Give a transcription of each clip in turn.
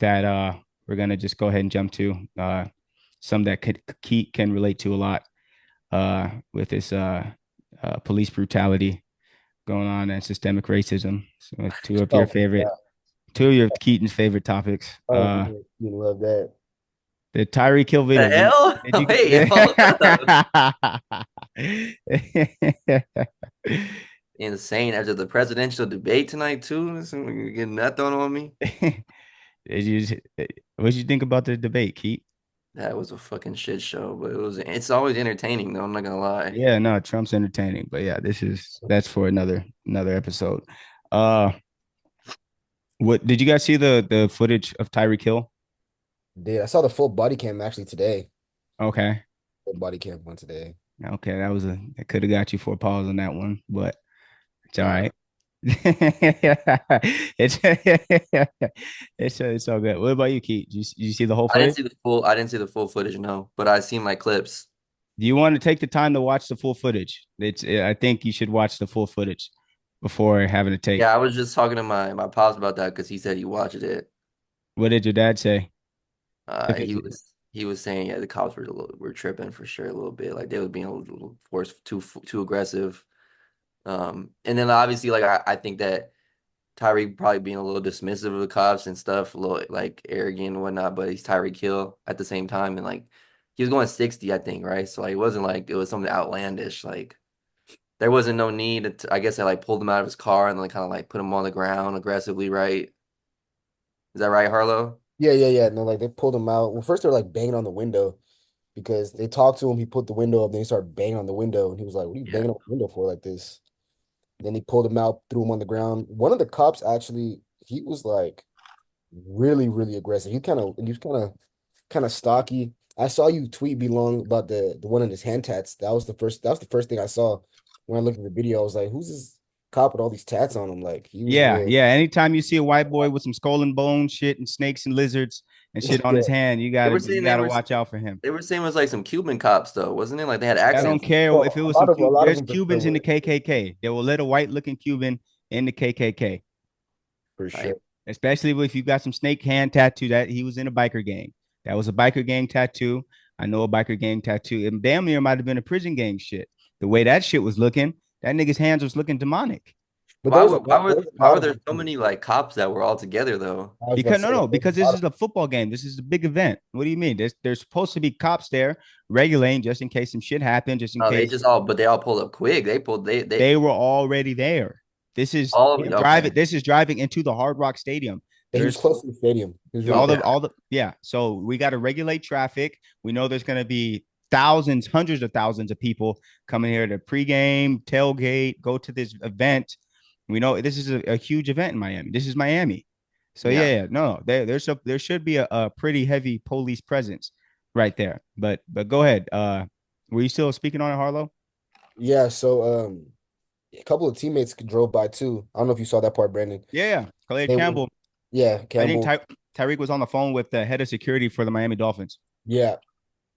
that we're gonna just go ahead and jump to some that Keat can relate to a lot with this police brutality going on and systemic racism. So Oh my God. two of your Keaton's favorite topics. Oh, you love that. The Tyreek Hill The video. hell? Did Wait, hold up. you Insane. After the presidential debate tonight, too. You're getting that thrown on me. did you what you think about the debate, Keat? That was a fucking shit show, but it's always entertaining though, I'm not gonna lie. Yeah, no, Trump's entertaining, but yeah, that's for another episode. Uh, what did you guys see the footage of Tyreek Hill? Dude, I saw the full body cam actually today. Okay, Full body cam one today. okay, that could have got you for a pause on that one, but it's all Uh, right. it's it's all good. What about you, Keith? Did you see the whole footage? I didn't see the full footage, no, but I seen like clips. Do you want to take the time to watch the full footage? I think you should watch the full footage before having a take. Yeah, I was just talking to my pops about that because he said he watched it. What did your dad say? If it's He was saying yeah, the cops were tripping for sure a little bit, like they were being a little forced too aggressive. And then obviously like I think that Tyreek probably being a little dismissive of the cops and stuff, a little like arrogant and whatnot, but he's Tyreek Hill at the same time. And like he was going 60, I think, right? So like it wasn't like it was something outlandish. Like there wasn't no need to, I guess I like pulled him out of his car and like kind of like put him on the ground aggressively, right? Is that right, Harlow? Yeah. No, like they pulled him out. Well, first they were like banging on the window because they talked to him. He put the window up, then he started banging on the window, and he was like, "What are you Yeah. banging on the window for like this?" Then he pulled him out, threw him on the ground. One of the cops actually, he was like really aggressive. He was kind of stocky. I saw you tweet belong about the one in his hand tats. That was the first thing I saw when I looked at the video. I was like, who's this cop with all these tats on him? Like he was Yeah, real. yeah. Anytime you see a white boy with some skull and bone shit and snakes and lizards and shit on Yeah, his hand, They were you saying gotta watch out for him. they were saying it was like some Cuban cops though, wasn't it? Like they had I don't accents. care if well, it a was lot of a lot of There's them for sure Cubans in the were KKK. They will let a white looking Cuban in the KKK, for sure. Like, especially if you got some snake hand tattoo. That he was in a biker gang. That was a biker gang tattoo. I know a biker gang tattoo. It damn near might have been a prison gang shit. The way that shit was looking, that nigga's hands was looking demonic. But there was a lot, there was a why lot were of there them so too. many like cops that were all together though? I was about to Because say no, there was because a this lot is a football game. This is a big event. What do you mean? There's supposed to be cops there regulating just in case some shit happened, just in No, case but they all pulled up quick. They they were already there. This is all of him it. Okay. driving. This is driving into the Hard Rock Stadium. he was There's close to the stadium. He was really all close. Okay. the yeah. So we got to regulate traffic. We know there's going to be thousands, hundreds of thousands of people coming here to pregame, tailgate, go to this event. We know this is a huge event in Miami. This is Miami. So Yeah. no, there should be a pretty heavy police presence right there. But go ahead. Were you still speaking on it, Harlow? Yeah, so a couple of teammates drove by too. I don't know if you saw that part, Brandon. Yeah, Khalid They were Campbell. yeah, I think Campbell. Tyreek was on the phone with the head of security for the Miami Dolphins. Yeah,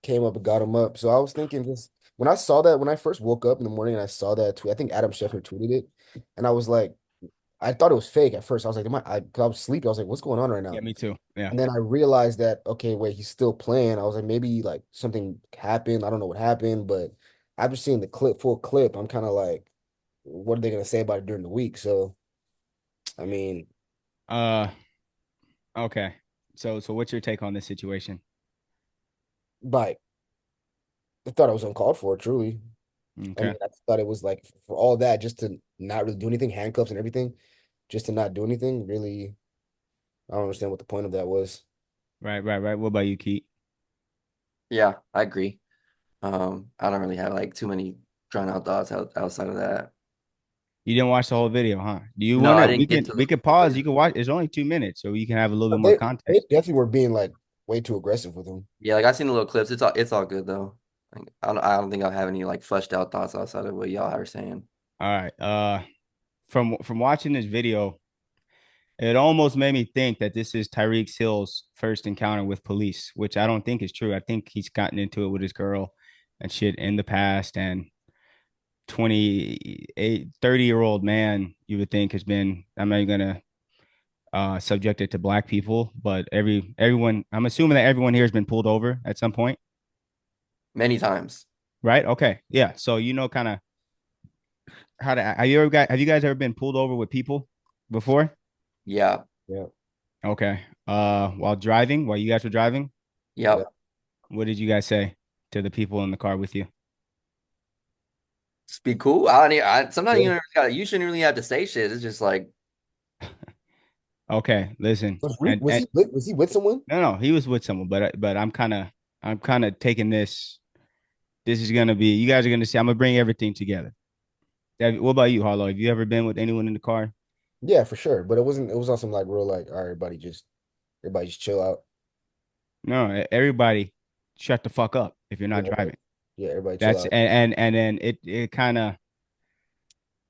came up and got him up. So I was thinking just when I saw that, when I first woke up in the morning and I saw that tweet, I think Adam Schefter tweeted it. And I was like, I thought it was fake at first. I was like, 'cause I was sleepy. I was like, what's going on right Yeah, now? me too. Yeah. And then I realized that, okay, wait, he's still playing. I was like, maybe like something happened. I don't know what happened, but after seeing the full clip, I'm kind of like, what are they gonna say about it during the week? So, I mean, Uh, okay. So what's your take on this situation? but I thought it was uncalled for, truly. I Okay. mean, I thought it was like for all that, just to not really do anything, handcuffs and everything, just to not do anything. Really, I don't understand what the point of that was. Right. What about you, Keith? Yeah, I agree. I don't really have like too many drawn out thoughts outside of that. You didn't watch the whole video, huh? Do you No, want I to? didn't get to We the can full pause. video. You can watch. It's only 2 minutes, so you can have a little bit But more they context. definitely were being like way too aggressive with him. Yeah, like I seen the little clips. It's all good though. Like, I don't think I have any like fleshed out thoughts outside of what y'all are saying. All right. From watching this video, it almost made me think that this is Tyreek Hill's first encounter with police, which I don't think is true. I think he's gotten into it with his girl and shit in the past. And 28, 30-year-old man, you would think has been, I'm not even gonna subjected to black people, but everyone, I'm assuming that everyone here has been pulled over at some point, Many times. right? Okay, yeah. So you know, kind of how to have you guys ever been pulled over with people before? Yeah. Yeah. Okay. While driving, while you guys were driving, Yeah. Yep. what did you guys say to the people in the car with you? Just be cool. I don't. Sometimes Yeah. you shouldn't really have to say shit. It's just like, Okay, listen, Was and he with someone? no, he was with someone, but I'm kind of taking this. This is gonna be. You guys are gonna see. I'm gonna bring everything together. What about you, Harlow? Have you ever been with anyone in the car? Yeah, for sure. But it was on some like real like, all right, everybody just chill out. No, everybody, shut the fuck up if you're Yeah, not driving. everybody chill That's out. and then it kind of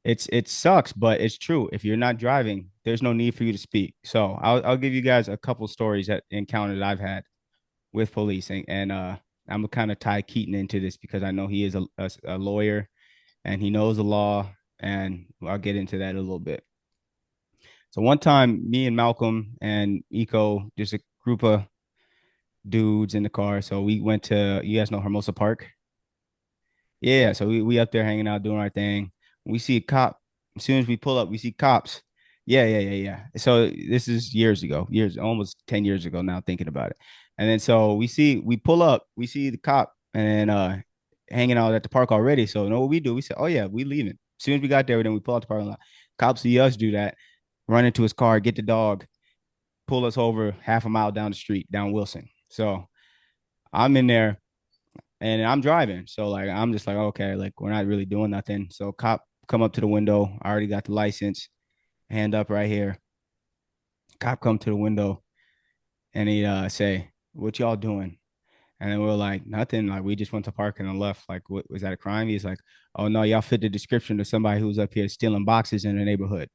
it sucks, but it's true. If you're not driving, there's no need for you to speak. So I'll give you guys a couple stories that encounters I've had with police, and I'm gonna kind of tie Keaton into this because I know he is a lawyer and he knows the law, and I'll get into that a little bit. So one time, me and Malcolm and Eco, just a group of dudes in the car. So we went to, you guys know Hermosa Park. Yeah, so we up there hanging out doing our thing. We see a cop. As soon as we pull up, we see cops. Yeah. So this is years ago, years almost 10 years ago now, thinking about it. And then so we pull up, we see the cop and hanging out at the park already. So you know what we do? We said, oh yeah, we leaving. As soon as we got there, then we pull out the parking lot. Cops see us do that, run into his car, get the dog, pull us over half a mile down the street, down Wilson. So I'm in there and I'm driving. So like I'm just like, okay, like we're not really doing nothing. So cop come up to the window. I already got the license, hand up right here. Cop come to the window and he say, what y'all doing? And then we are like, nothing. Like we just went to park and left. Like, what was that a crime? He's like, oh no, y'all fit the description of somebody who's up here stealing boxes in the neighborhood.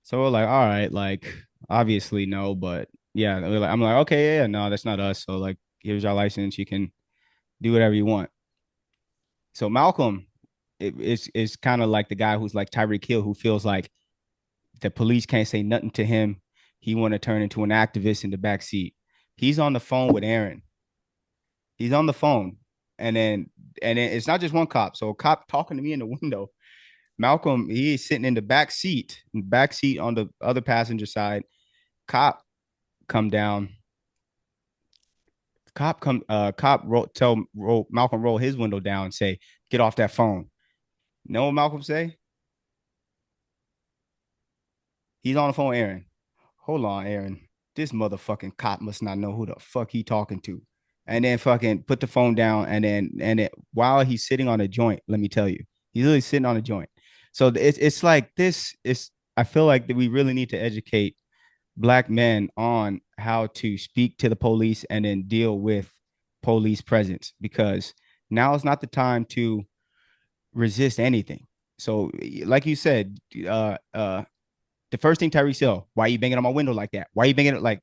So we're like, all right, like obviously no, but yeah, I'm like, okay, yeah, no, that's not us. So like, here's your license. You can do whatever you want. So Malcolm is kind of like the guy who's like Tyreek Hill, who feels like the police can't say nothing to him. He want to turn into an activist in the back seat. He's on the phone with Aaron. He's on the phone, and then it's not just one cop. So a cop talking to me in the window. Malcolm, he's sitting in the back seat on the other passenger side. Cop come down. Cop Malcolm roll his window down and say, "Get off that phone." You know what Malcolm say? He's on the phone, Aaron. Hold on, Aaron. This motherfucking cop must not know who the fuck he talking to. And then fucking put the phone down. And then while he's sitting on a joint, let me tell you, he's really sitting on a joint. So it's like this is I feel like that we really need to educate black men on how to speak to the police and then deal with police presence because now is not the time to resist anything. So, like you said, the first thing Tyreek Hill, why are you banging on my window like that? Why are you banging it like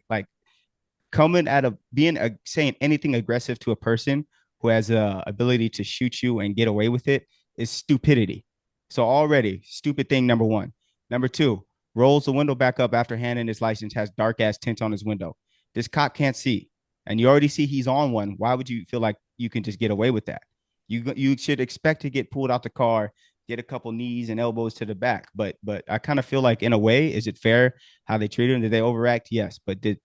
coming at a being a saying anything aggressive to a person who has a ability to shoot you and get away with it is stupidity. So already stupid thing number one. Number two, rolls the window back up after handing his license, has dark ass tint on his window. This cop can't see, and you already see he's on one. Why would you feel like you can just get away with that? You should expect to get pulled out the car, get a couple knees and elbows to the back. But I kind of feel like in a way, is it fair how they treated him? Did they overact? Yes, but the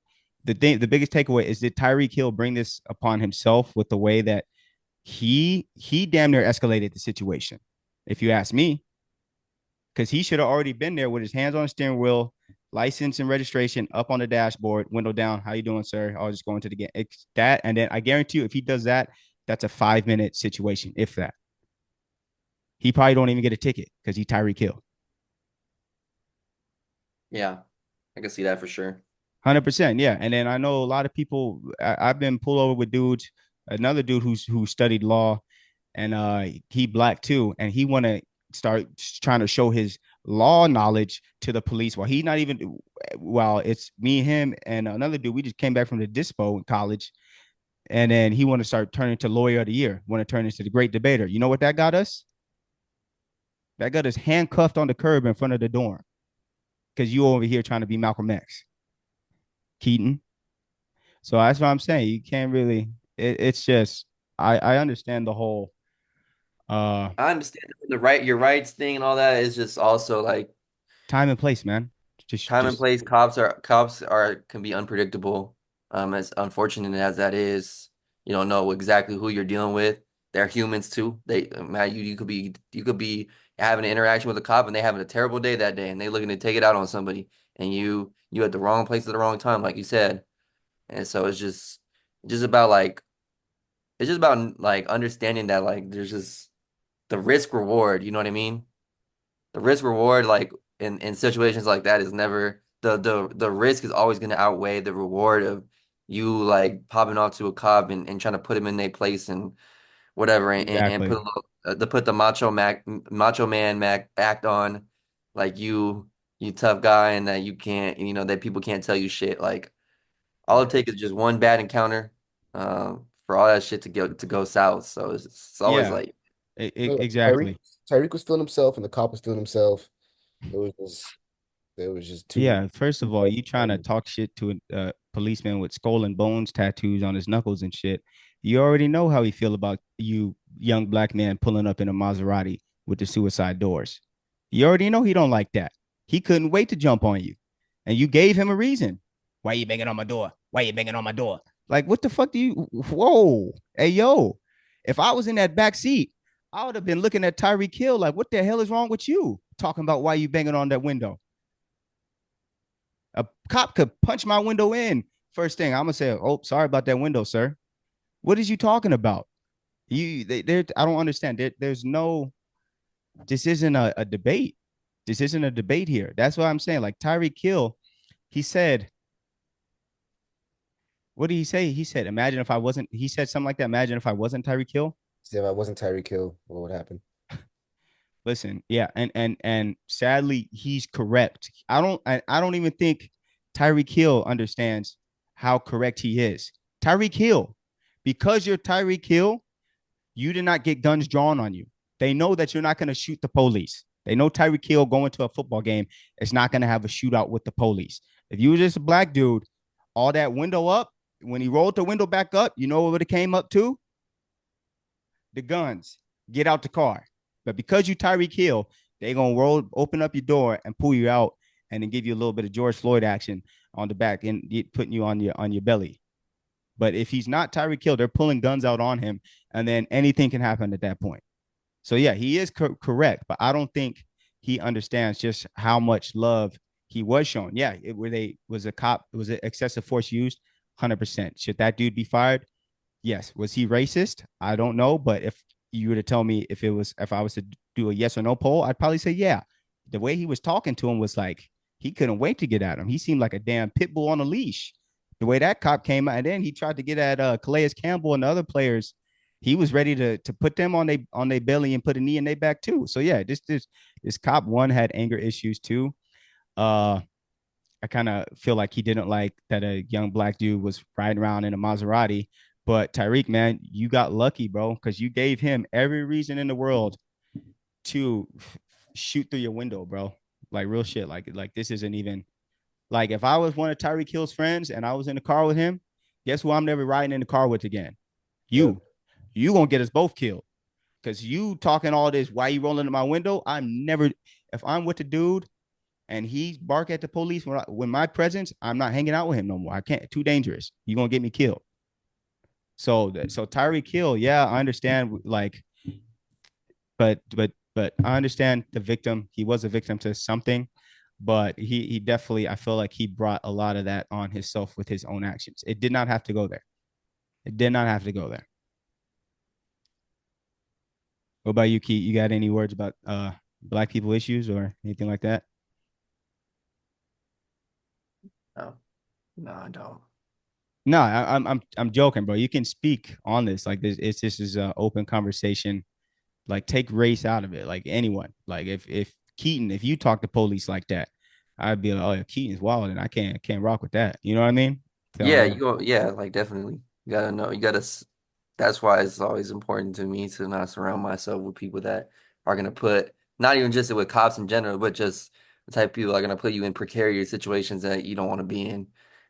biggest takeaway is did Tyreek Hill bring this upon himself with the way that he damn near escalated the situation, if you ask me, because he should have already been there with his hands on the steering wheel, license and registration up on the dashboard, window down. How you doing, sir? I was just going to the game. It's that, and then I guarantee you, if he does that, that's a 5 minute situation, if that. He probably don't even get a ticket because he Tyreek Hill. yeah, I can see that for sure. 100%, yeah. And then I know a lot of people. I've been pulled over with dudes. Another dude who studied law, and he black too, and he want to start trying to show his law knowledge to the police. While he not even. Well, it's me, him, and another dude. We just came back from the dispo in college, and then he want to start turning to lawyer of the year. Want to turn into the great debater. You know what that got us? That got us handcuffed on the curb in front of the dorm because you over here trying to be Malcolm X. Keaton. So that's what I'm saying. You can't really. It's just I understand the whole I understand your rights thing and all that is just also like time and place, man. time and Just place. Cops are can be unpredictable. As unfortunate as that is, you don't know exactly who you're dealing with. They're humans too. Man, you could be having an interaction with a cop and they having a terrible day that day and they looking to take it out on somebody and you at the wrong place at the wrong time, like you said. And so just about like it's just about like understanding that like there's just the risk reward. You know what I mean? The risk reward like in situations like that is never the risk is always going to outweigh the reward of you like popping off to a cop and trying to put him in their place and whatever and put exactly. a little, to put the macho man Mac act on like you tough guy and that you can't that people can't tell you shit like all it Yeah. takes is just one bad encounter for all that shit to go south so it's always Yeah, like No, exactly. Tyreek was feeling himself and the cop was feeling himself. It was just it was just Yeah, first too of all, much. you trying to talk shit to a policeman with skull and bones tattoos on his knuckles and shit. You already know how he feel about you, young black man, pulling up in a Maserati with the suicide doors. You already know he don't like that. He couldn't wait to jump on you, and you gave him a reason. Why you banging on my door? Why you banging on my door? Like, what the fuck do you? Whoa, hey yo, if I was in that back seat, I would have been looking at Tyreek Hill like, what the hell is wrong with you? Talking about why you banging on that window. A cop could punch my window in. First thing I'm gonna say, oh, sorry about that window, sir. What is you talking about? I don't understand. There's no. This isn't a debate. This isn't a debate here. That's what I'm saying. Like Tyreek Hill, he said, what did he say? He said, imagine if I wasn't. He said something like that. Imagine if I wasn't Tyreek Hill. See, if I wasn't Tyreek Hill, what would happen? Listen, yeah, and sadly, he's correct. I don't even think Tyreek Hill understands how correct he is. Tyreek Hill, because you're Tyreek Hill, you did not get guns drawn on you. They know that you're not going to shoot the police. They know Tyreek Hill going to a football game is not going to have a shootout with the police. If you were just a black dude, all that window up, when he rolled the window back up, you know what it came up to? The guns. Get out the car. But because you Tyreek Hill, they gonna open up your door and pull you out, and then give you a little bit of George Floyd action on the back and putting you on your belly. But if he's not Tyreek Hill, they're pulling guns out on him, and then anything can happen at that point. So yeah, he is correct, but I don't think he understands just how much love he was shown. Yeah, was a cop, was it excessive force used? 100%. Should that dude be fired? Yes. Was he racist? I don't know, but if you were to tell me if I was to do a yes or no poll, I'd probably say yeah. The way he was talking to him was like he couldn't wait to get at him. He seemed like a damn pit bull on a leash. The way that cop came out, and then he tried to get at Calais Campbell and the other players. He was ready to put them on their belly and put a knee in their back too. So yeah, this cop one had anger issues too. Uh, I kind of feel like he didn't like that a young black dude was riding around in a Maserati. But Tyreek, man, you got lucky, bro, because you gave him every reason in the world to shoot through your window, bro. Like real shit. Like this isn't even like if I was one of Tyreek Hill's friends and I was in the car with him, guess who I'm never riding in the car with again? Yep. You. You gonna get us both killed. Cause you talking all this, why you rolling in my window? I'm never if I'm with the dude and he bark at the police when my presence, I'm not hanging out with him no more. I can't. Too dangerous. You gonna get me killed. So Tyreek Hill, yeah, I understand. Like, but I understand the victim. He was a victim to something, but he definitely. I feel like he brought a lot of that on himself with his own actions. It did not have to go there. It did not have to go there. What about you, Keat? You got any words about black people issues or anything like that? no, no, I don't. No, I'm joking, bro. You can speak on this. Like this is an open conversation. Like take race out of it. Like anyone. Like if Keaton, if you talk to police like that, I'd be like, oh, yeah, Keaton's wild, and I can't rock with that. You know what I mean? Yeah, So you go. Yeah, like definitely. You gotta know. That's why it's always important to me to not surround myself with people that are gonna put not even just with cops in general, but just the type of people that are gonna put you in precarious situations that you don't want to be in.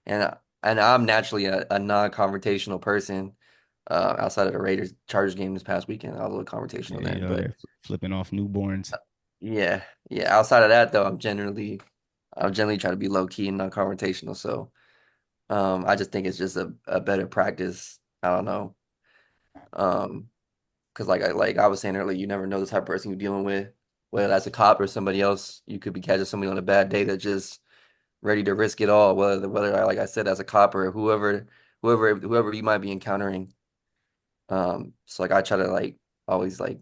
and I'm naturally a non-confrontational person. Outside of the Raiders Chargers game this past weekend, I was a little confrontational Yeah, you then. know, But they're flipping off newborns. yeah, yeah. Outside of that though, I'm generally trying to be low key and non-confrontational. So I just think it's just a better practice. I don't know. Um, because like I was saying earlier, you never know the type of person you're dealing with, whether that's a cop or somebody else. You could be catching somebody on a bad day that just ready to risk it all, whether like I said, as a cop or whoever you might be encountering. So like I try to like always like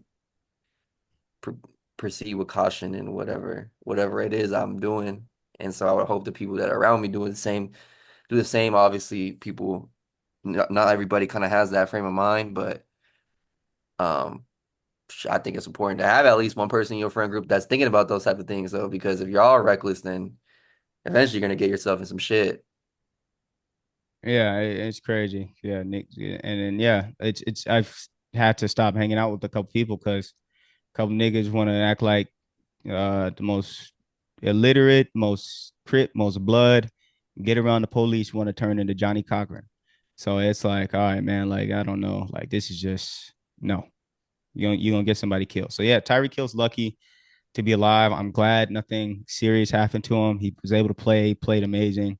pr proceed with caution in whatever it is I'm doing. And so I would hope the people that are around me do the same. Obviously, people not everybody kind of has that frame of mind, but um I think it's important to have at least one person in your friend group that's thinking about those type of things though, because if you're all reckless, then eventually you're gonna get yourself in some shit. Yeah, it's crazy. Yeah, Nick, yeah, and then yeah, it's I've had to stop hanging out with a couple people because a couple niggas want to act like the most illiterate, most crip, most blood, get around the police, want to turn into Johnny Cochran. So it's like, all right, man, like I don't know, like this is just no, you gonna get somebody killed. So yeah, Tyreek Hill's lucky to be alive. I'm glad nothing serious happened to him. He was able to play, played amazing.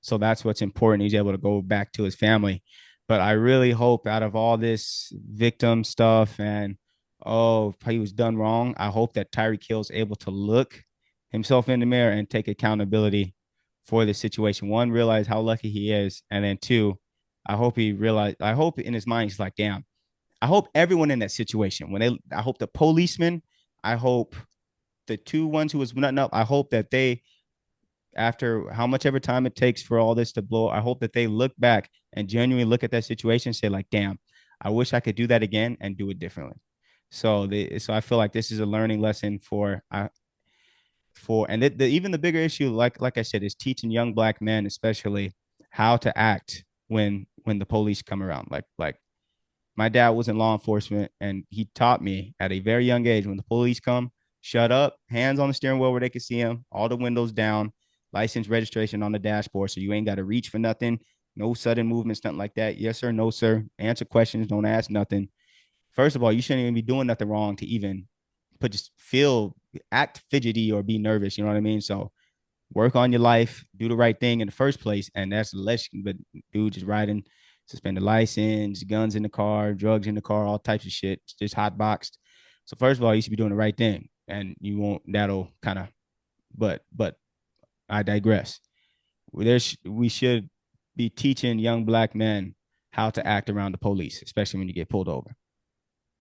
So that's what's important. He's able to go back to his family. But I really hope out of all this victim stuff and oh, he was done wrong, I hope that Tyreek Hill's able to look himself in the mirror and take accountability for the situation. One, realize how lucky he is. And then two, I hope in his mind, he's like, damn, I hope everyone in that situation, I hope the policeman, I hope the two ones who was nutting up, I hope that they, after how much ever time it takes for all this to blow, I hope that they look back and genuinely look at that situation and say, like, damn, I wish I could do that again and do it differently. So I feel like this is a learning lesson and even the bigger issue, like I said, is teaching young black men, especially, how to act when the police come around. Like my dad was in law enforcement, and he taught me at a very young age, when the police come, shut up, hands on the steering wheel where they can see him, all the windows down, license registration on the dashboard, so you ain't got to reach for nothing, no sudden movements, nothing like that. Yes sir, no sir. Answer questions, don't ask nothing. First of all, you shouldn't even be doing nothing wrong to even just act fidgety or be nervous. You know what I mean? So work on your life, do the right thing in the first place, and that's less. But dude, just riding, suspended license, guns in the car, drugs in the car, all types of shit, just hot boxed. So first of all, you should be doing the right thing, and you won't. That'll kind of. But I digress. We should be teaching young black men how to act around the police, especially when you get pulled over.